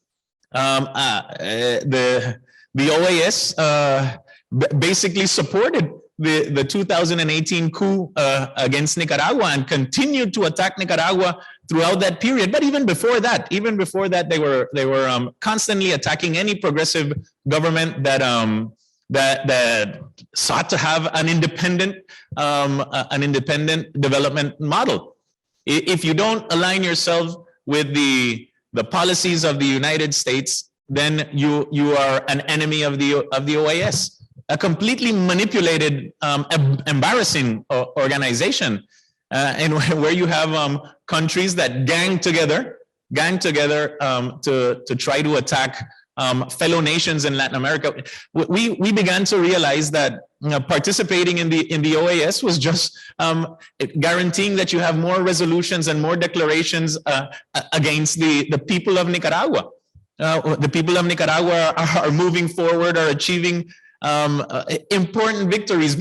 The OAS basically supported the 2018 coup against Nicaragua and continued to attack Nicaragua throughout that period. But even before that, they were constantly attacking any progressive government that sought to have an independent development model. If you don't align yourself with the policies of the United States, then you are an enemy of the OAS. A completely manipulated, embarrassing organization, and where you have countries that gang together to try to attack fellow nations in Latin America. We began to realize that participating in the OAS was just guaranteeing that you have more resolutions and more declarations against the people of Nicaragua. The people of Nicaragua are moving forward, are achieving important victories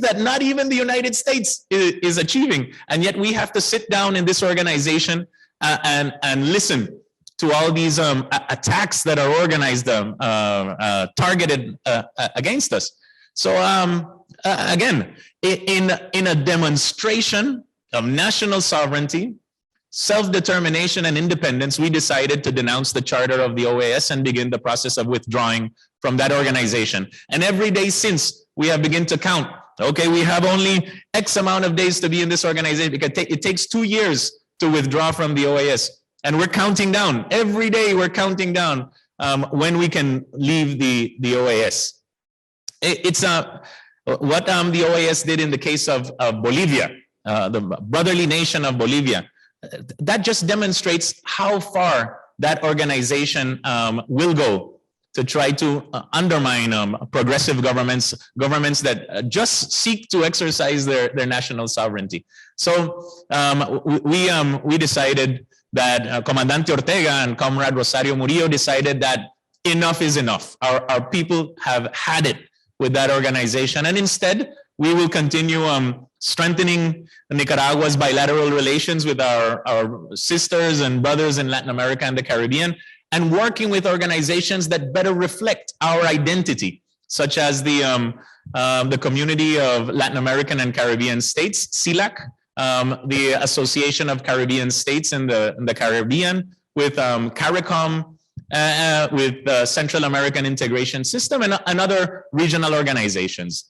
that not even the United States is achieving, and yet we have to sit down in this organization and listen to all these attacks that are organized, targeted against us. So again, in a demonstration of national sovereignty, self-determination and independence, we decided to denounce the charter of the OAS and begin the process of withdrawing from that organization. And every day since, we have begun to count. Okay, we have only X amount of days to be in this organization, because it takes 2 years to withdraw from the OAS. And we're counting down. Every day we're counting down when we can leave the OAS. It's what the OAS did in the case of Bolivia, the brotherly nation of Bolivia. That just demonstrates how far that organization will go to try to undermine progressive governments that just seek to exercise their national sovereignty. So we decided that Comandante Ortega and Comrade Rosario Murillo decided that enough is enough. Our people have had it with that organization, and instead we will continue strengthening Nicaragua's bilateral relations with our sisters and brothers in Latin America and the Caribbean, and working with organizations that better reflect our identity, such as the Community of Latin American and Caribbean States, CILAC, the Association of Caribbean States in the Caribbean, with CARICOM, with the Central American Integration System, and other regional organizations.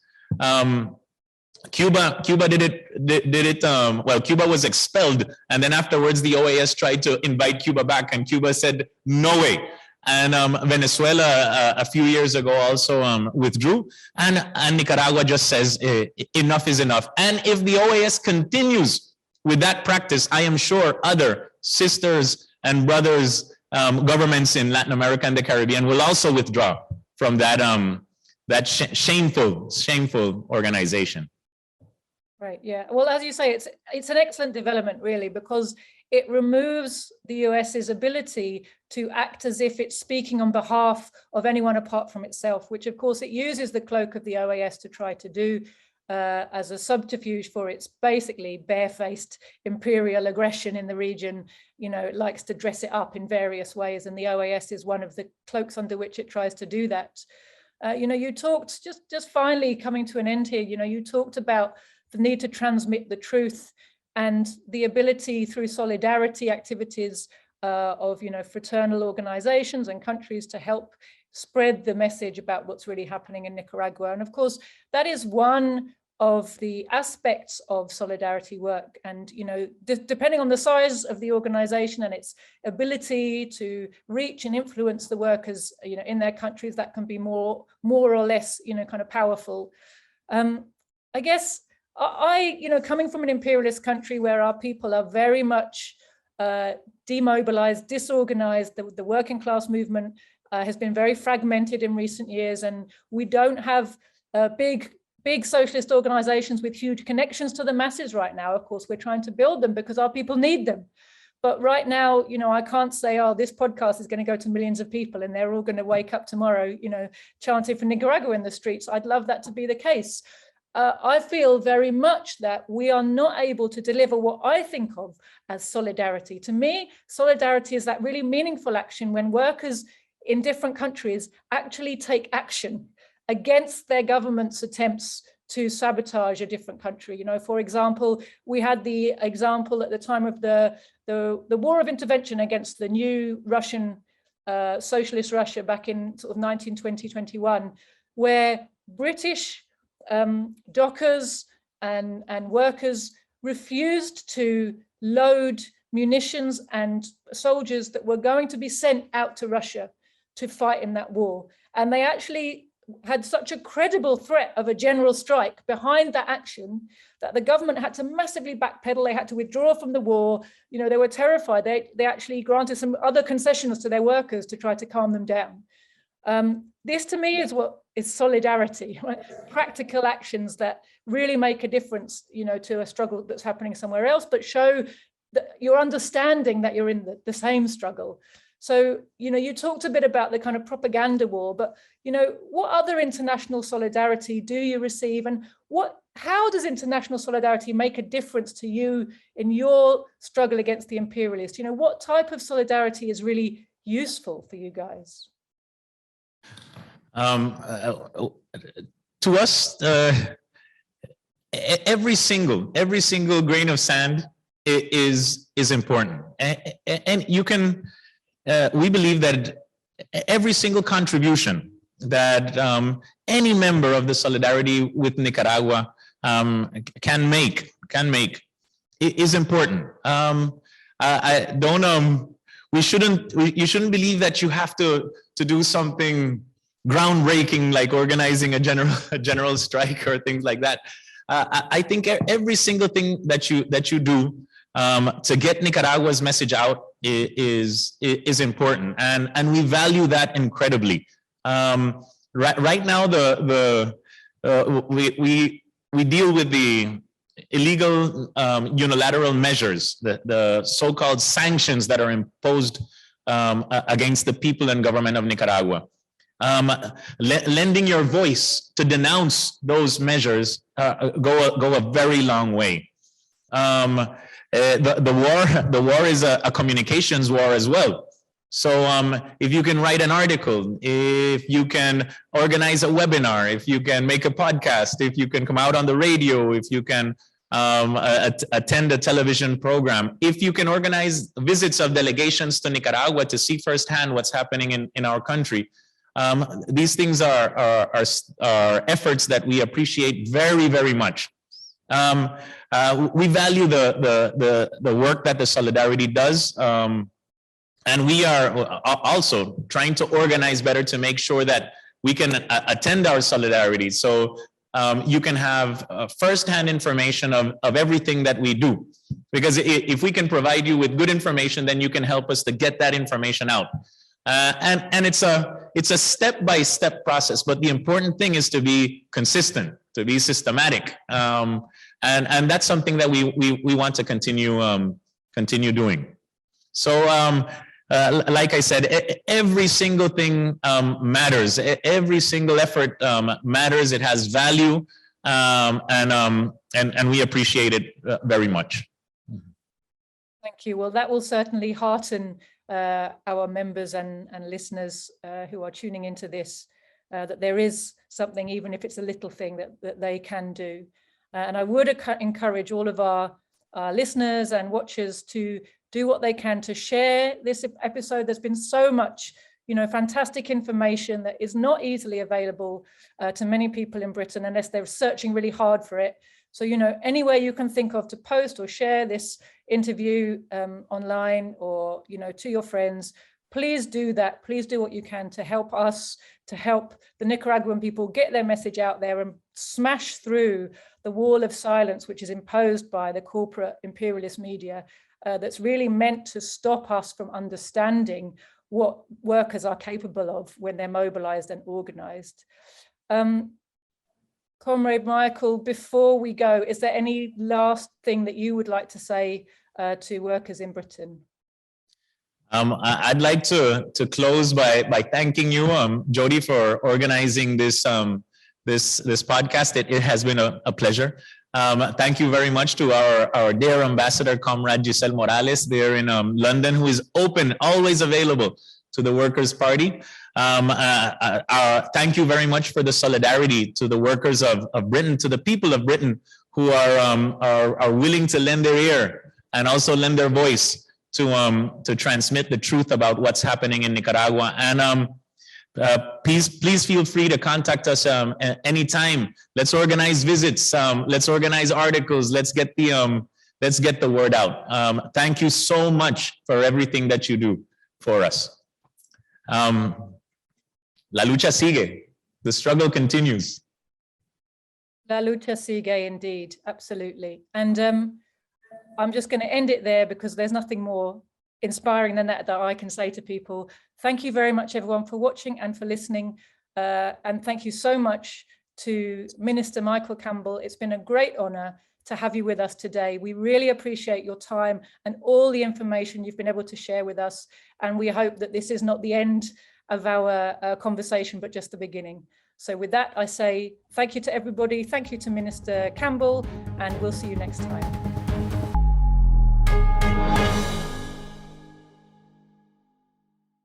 Cuba did it. Well, Cuba was expelled, and then afterwards the OAS tried to invite Cuba back, and Cuba said no way. And Venezuela a few years ago also withdrew, and Nicaragua just says enough is enough. And if the OAS continues with that practice, I am sure other sisters and brothers governments in Latin America and the Caribbean will also withdraw from that shameful organization. Right. Yeah. Well, as you say, it's an excellent development, really, because it removes the US's ability to act as if it's speaking on behalf of anyone apart from itself, which, of course, it uses the cloak of the OAS to try to do as a subterfuge for its basically barefaced imperial aggression in the region. You know, it likes to dress it up in various ways, and the OAS is one of the cloaks under which it tries to do that. You know, you talked, just finally coming to an end here, you know, you talked about the need to transmit the truth and the ability through solidarity activities of, you know, fraternal organizations and countries to help spread the message about what's really happening in Nicaragua. And of course, that is one of the aspects of solidarity work. And, you know, depending on the size of the organization and its ability to reach and influence the workers, you know, in their countries, that can be more or less, you know, kind of powerful. I guess you know, coming from an imperialist country where our people are very much demobilized, disorganized, the working class movement has been very fragmented in recent years, and we don't have big big socialist organizations with huge connections to the masses right now. Of course, we're trying to build them because our people need them. But right now, I can't say, oh, this podcast is going to go to millions of people and they're all going to wake up tomorrow, chanting for Nicaragua in the streets. I'd love that to be the case. I feel very much that we are not able to deliver what I think of as solidarity. To me, solidarity is that really meaningful action when workers in different countries actually take action against their government's attempts to sabotage a different country. For example, we had the example at the time of the war of intervention against the new Russian, socialist Russia back in sort of 1920-21, where British dockers and workers refused to load munitions and soldiers that were going to be sent out to Russia to fight in that war. And they actually had such a credible threat of a general strike behind that action that the government had to massively backpedal. They had to withdraw from the war. They were terrified. They actually granted some other concessions to their workers to try to calm them down. This to me is what is solidarity, right? Practical actions that really make a difference, to a struggle that's happening somewhere else, but show that you're understanding that you're in the same struggle. So, you talked a bit about the kind of propaganda war, but, what other international solidarity do you receive, and how does international solidarity make a difference to you in your struggle against the imperialists? What type of solidarity is really useful for you guys? To us, every single grain of sand is important, and you can. We believe that every single contribution that any member of the Solidarity with Nicaragua can make is important. I don't. You shouldn't believe that you have to do something groundbreaking like organizing a general strike or things like that. I think every single thing that you do to get Nicaragua's message out is important, and we value that incredibly. Right now, we deal with the illegal unilateral measures, the so-called sanctions that are imposed against the people and government of Nicaragua. Lending your voice to denounce those measures go a very long way. The war is a communications war as well. So if you can write an article, if you can organize a webinar, if you can make a podcast, if you can come out on the radio, if you can attend a television program, if you can organize visits of delegations to Nicaragua to see firsthand what's happening in our country, these things are efforts that we appreciate very, very much. We value the work that the Solidarity does, and we are also trying to organize better to make sure that we can attend our Solidarity. So you can have firsthand information of everything that we do. Because if we can provide you with good information, then you can help us to get that information out. And it's a step-by-step process, but the important thing is to be consistent, to be systematic. And that's something that we want to continue doing. So like I said, every single thing matters. Every single effort matters. It has value, and we appreciate it very much. Thank you. Well, that will certainly hearten our members and listeners who are tuning into this, that there is something, even if it's a little thing, that they can do. And I would encourage all of our listeners and watchers to do what they can to share this episode. There's been so much, fantastic information that is not easily available to many people in Britain unless they're searching really hard for it. So, any way you can think of to post or share this interview online or, to your friends, please do that. Please do what you can to help us, to help the Nicaraguan people get their message out there and smash through the wall of silence, which is imposed by the corporate imperialist media, that's really meant to stop us from understanding what workers are capable of when they're mobilized and organized. Comrade Michael, before we go, is there any last thing that you would like to say to workers in Britain? I'd like to close by thanking you, Joti, for organizing this this podcast. It has been a pleasure. Thank you very much to our dear ambassador, Comrade Giselle Morales, there in London, who is open, always available to the Workers' Party. Thank you very much for the solidarity to the workers of Britain, to the people of Britain who are willing to lend their ear and also lend their voice to transmit the truth about what's happening in Nicaragua. And please feel free to contact us anytime. Let's organize visits. Let's organize articles. Let's get the word out. Thank you so much for everything that you do for us. La lucha sigue. The struggle continues. La lucha sigue, indeed. Absolutely. And I'm just going to end it there because there's nothing more inspiring than that I can say to people. Thank you very much, everyone, for watching and for listening. And thank you so much to Minister Michael Campbell. It's been a great honor to have you with us today. We really appreciate your time and all the information you've been able to share with us. And we hope that this is not the end of our conversation, but just the beginning. So with that, I say thank you to everybody. Thank you to Minister Campbell, and we'll see you next time.